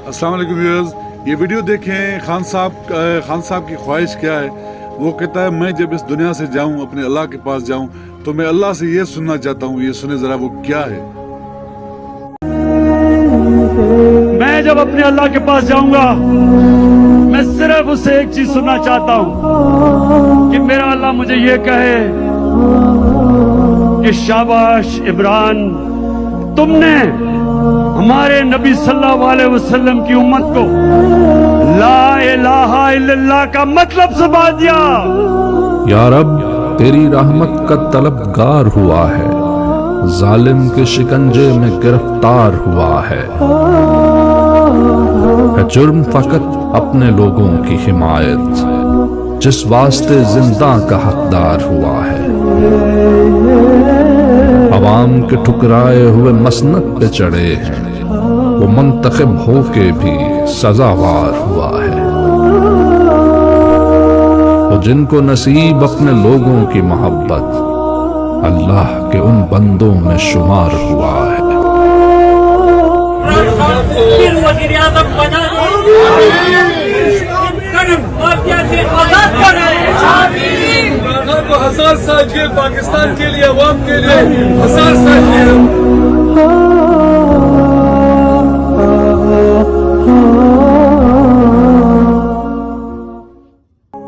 अस्सलाम वालेकुम व्यूअर्स, ये वीडियो देखें। खान साहब की ख्वाहिश क्या है। वो कहता है मैं जब इस दुनिया से जाऊं, अपने अल्लाह के पास जाऊं, तो मैं अल्लाह से ये सुनना चाहता हूं। ये सुने जरा वो क्या है। मैं जब अपने अल्लाह के पास जाऊंगा, मैं सिर्फ उससे एक चीज सुनना चाहता हूं कि मेरा अल्लाह मुझे ये कहे कि शाबाश इमरान, तुमने हमारे नबी सल्लल्लाहु अलैहि वसल्लम की उम्मत को ला इलाहा इल्लल्लाह का मतलब समझा दिया। या रब, तेरी रहमत का तलबगार हुआ है, जालिम के शिकंजे में गिरफ्तार हुआ है जुर्म फकत अपने लोगों की हिमायत, जिस वास्ते जिंदा का हकदार हुआ है। अवाम के ठुकराए हुए मसनद पे चढ़े हैं, वो मुंतखब होके भी सजावार हुआ है। वो जिनको नसीब अपने लोगों की मोहब्बत, अल्लाह के उन बंदों में शुमार हुआ है। हजार साल जेल पाकिस्तान के लिए, अवाम के लिए हजार साल जेल।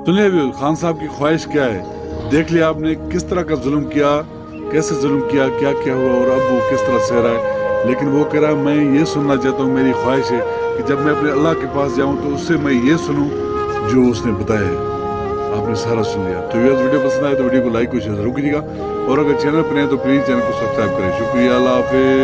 सुनिए भी खान साहब की ख्वाहिश क्या है। देख लिया आपने किस तरह का जुल्म किया, कैसे जुल्म किया, क्या क्या हुआ और अब वो किस तरह सह रहा है। लेकिन वो कह रहा है मैं ये सुनना चाहता हूँ, मेरी ख्वाहिश है कि जब मैं अपने अल्लाह के पास जाऊँ तो उससे मैं ये सुनूँ जो उसने बताया है। आपने सारा सुन लिया। तो ये वीडियो पसंद आए तो वीडियो को लाइक और शेयर जरूर कीजिएगा, और अगर चैनल पर नए तो प्लीज चैनल को सब्सक्राइब करें। शुक्रिया, अल्लाह हाफिज़।